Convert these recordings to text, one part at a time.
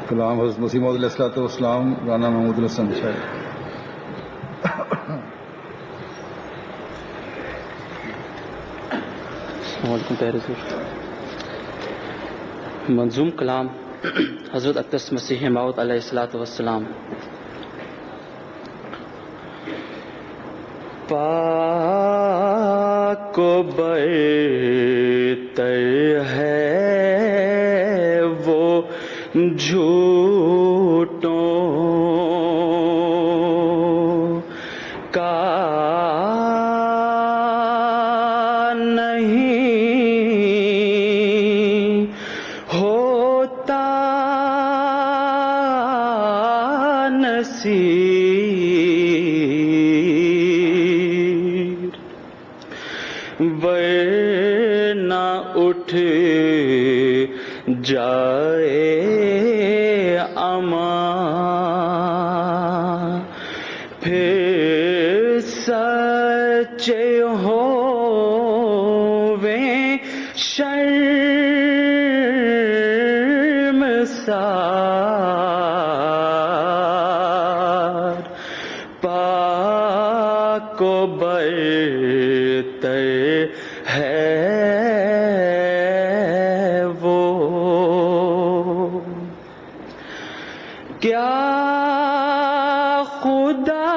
کلام حضرت مسیح موعود علیہ الصلوۃ والسلام رانا محمود الحسن صاحب. السلام علیکم پیارے دوست. منظوم کلام حضرت اقدس مسیح موعود علیہ الصلوۃ والسلام. پاک و برتر ہے وہ جھوٹوں کا نہیں ہوتا نصیر، ورنہ اٹھ جائے امان، پھر سچے ہوویں شرمسار. پاک و برتر ہے وہ. کیا خدا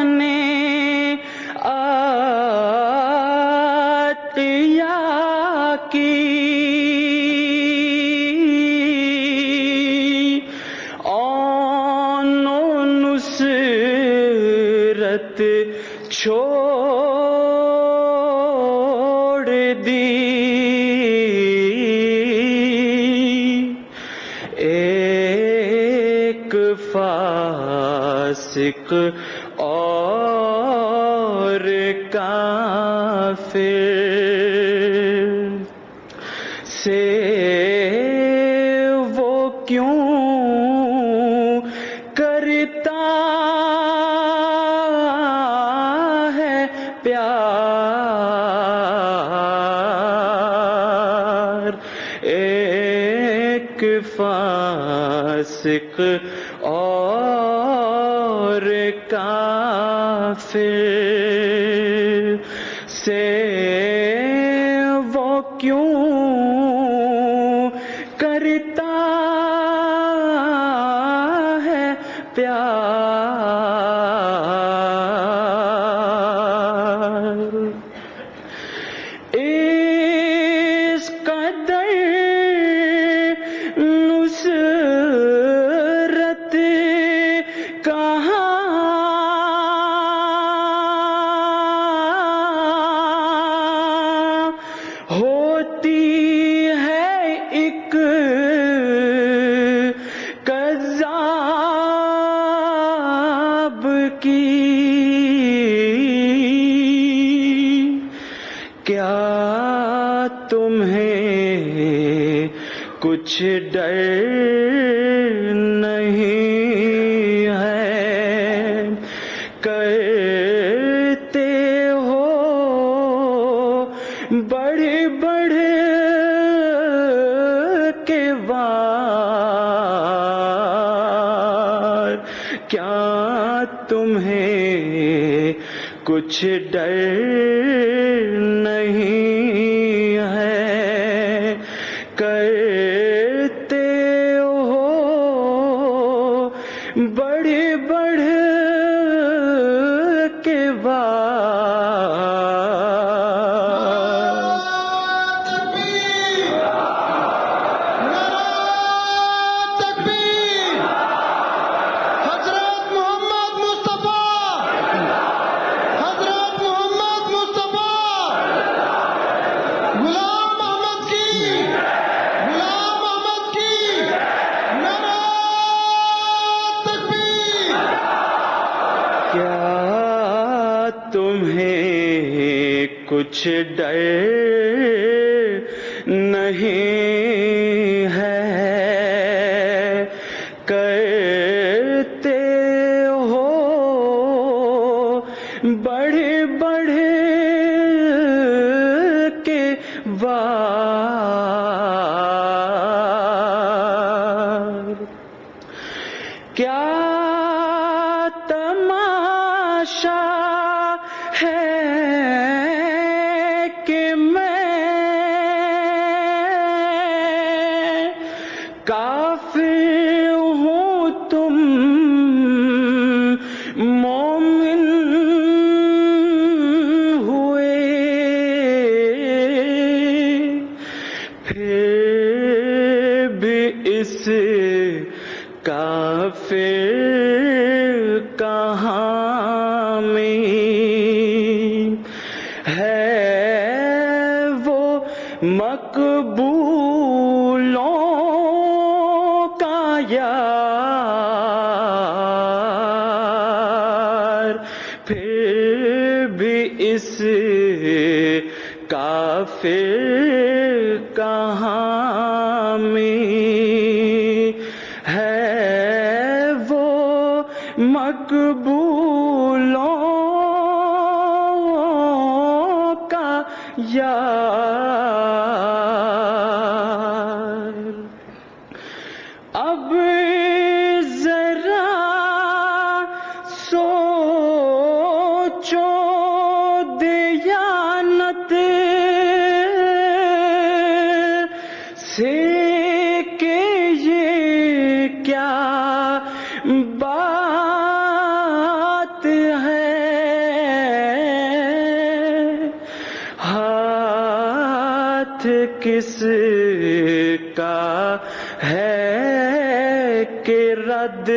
نے عطیہ کی آن و نصرت چھوڑ دی؟ ایک فاسق اور کافر سے وہ کیوں کرتا ہے پیار؟ ایک فاسق اور کافر سے وہ کیوں کرتا ہے پیار؟ اس قدر نصرت کہاں ہوتی ہے ایک کذاب کی؟ کیا تمہیں کچھ ڈر نہیں ہے؟ کرتے ہو بڑھ بڑھ کے وار. کیا تمہیں کچھ ڈر نہیں ہے؟ کرتے ہو بڑھ بڑھ کے تمہیں کچھ ڈر نہیں ہے؟ کرتے ہو بڑھ بڑھ کے وار. کیا تماشا ہے کہ میں کافر ہوں تم مومن ہوئے، پھر بھی اس کافر کہاں میں ہے وہ مقبولوں کا یار، پھر بھی اس کافر کہاں میں ہے وہ مقبولوں کا یار۔ اب ذرا سوچو دیانت سے کہ یہ کیا بات ہے، ہاتھ کس کا ہے کہ رد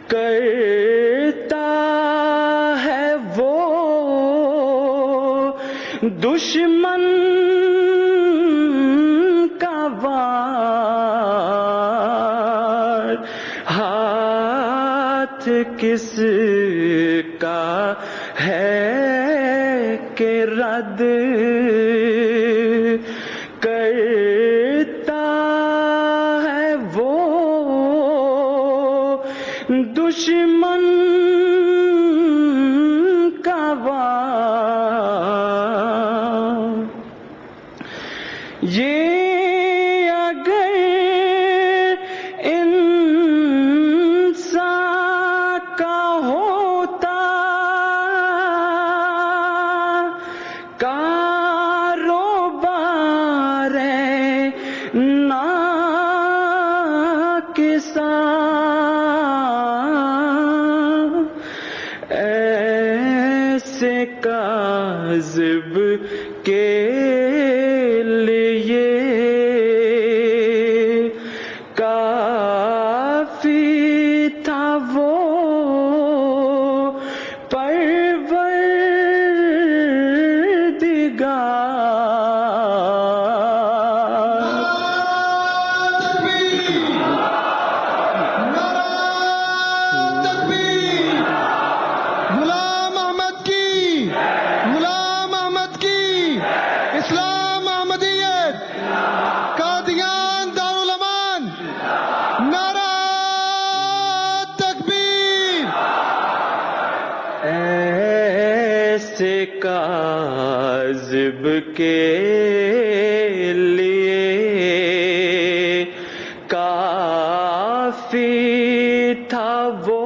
کرتا ہے وہ دشمن کا وار، ہاتھ کس کا ہے کہ رد کرتا ہے وہ دشمن کا وار۔ یہ اگر انسان کا ہوتا کاروبار ناکساں، ایسے کاذب کے لیے کافی تھا وہ اسلام احمدیت قادیان دارالامان نعرہ تکبیر۔ ایسے کاذب کے لیے کافی تھا وہ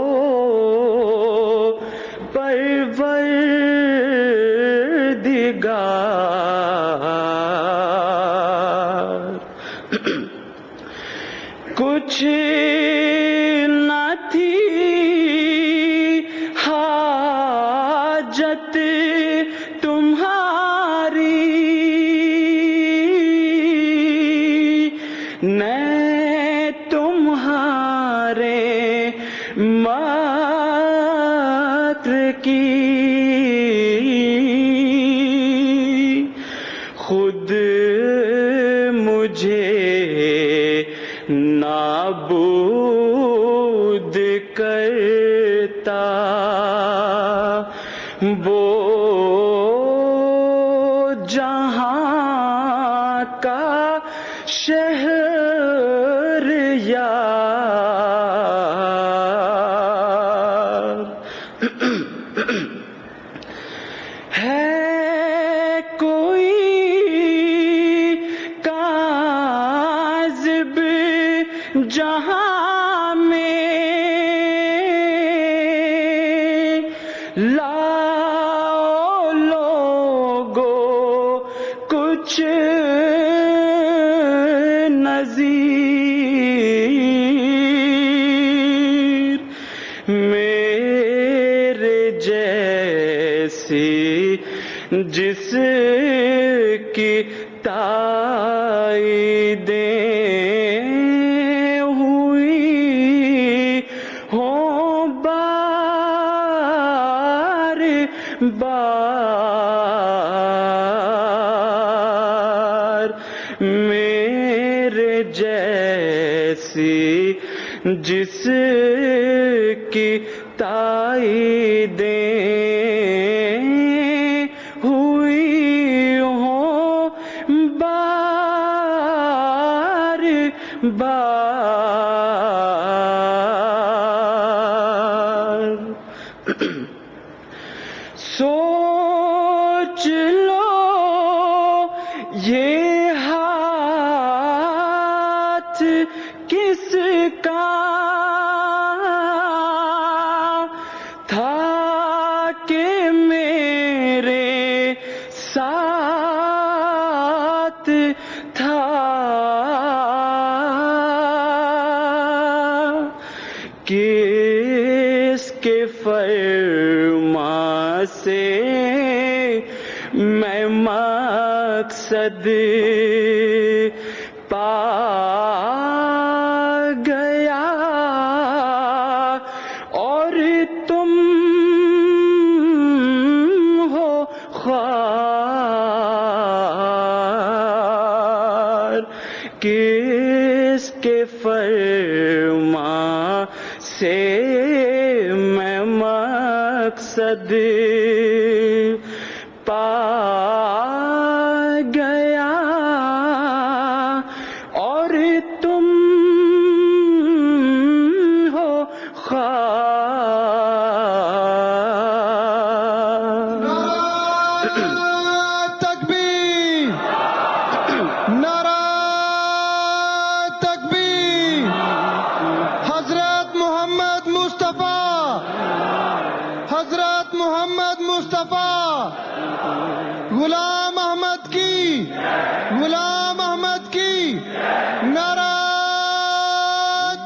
پروردگار، کچھ نہ تھی حاجت تمہاری، میں تمہارے مکر کی خود مجھے نابود کرتا وہ جہاں کا شہر یار ہے کوئی کائنات جہاں میں لاؤ لوگو کچھ نظیر، میرے جیسی جس کی تائیدیں ہوئی ہوں بار بار، میرے جیسی جس کی تائیدیں ہوئی ہوں بار بار۔ سوچ لو یہ ہاتھ کس کا تھا کہ میرے ساتھ تھا، کس کے فرمان سے میں مقصد پا گیا اور تم ہو خوار، کس کے فرمان سے میں مقصد پا گیا اور تم ہو خوار۔ نعرہ تکبیر، نعرہ تکبیر، حضرت محمد مصطفیٰ، حضرت محمد مصطفیٰ، غلام احمد کی، غلام احمد کی، نعرہ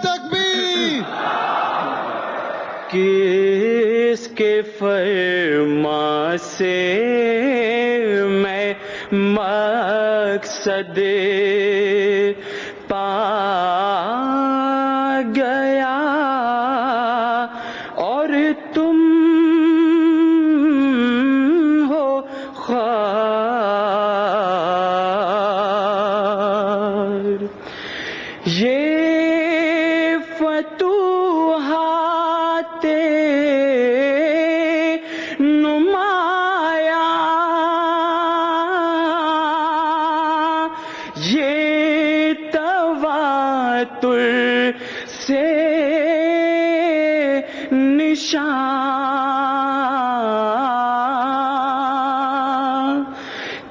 تکبیر۔ کس کے فرمان سے میں مقصد پا گیا اور تم ہو خوار، یہ فتوحات نمایاں، یہ تواتر سے نشان،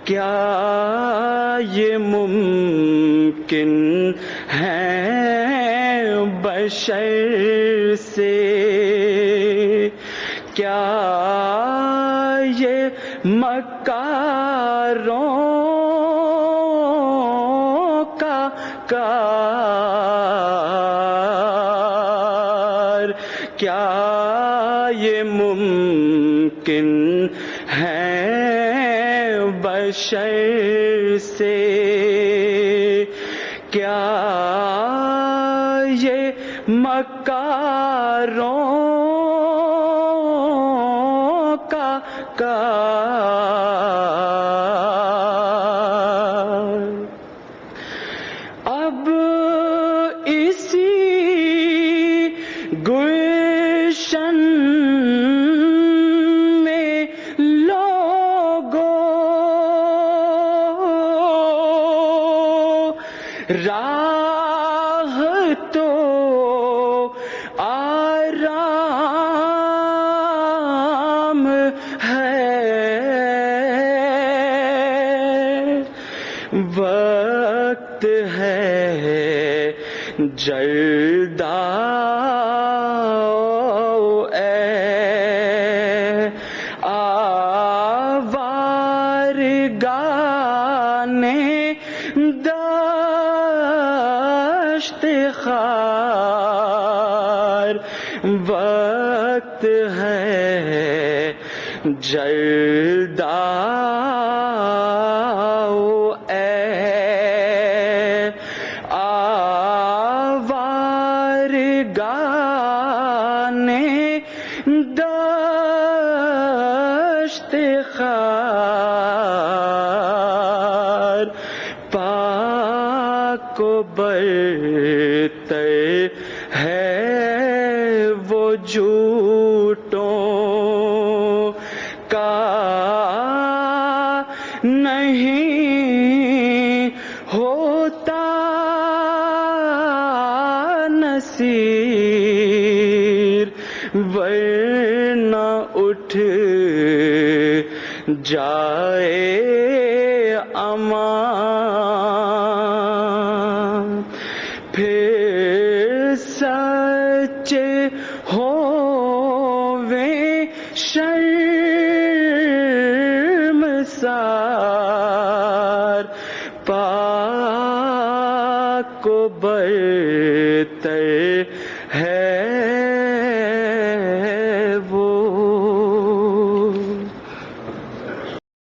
کیا یہ ممکن ہے بشر سے، کیا یہ مکاروں کا کار، کیا یہ ممکن ہے بشر سے، کیا یہ مکاروں کا کار۔ اب اسی گلشن میں لوگوں راہ تو آرام ہے، وقت ہے جرداؤ اے آوارگان دشت خار، وقت ہے جرداؤ اے آوارگان دشت خار، پاک و برتر ہے وہ جھوٹوں کا نہیں ہوتا نصیر، ورنہ اٹھ جائے امان، پھر سچ ہوویں شرمسار، پاک و برتر ہے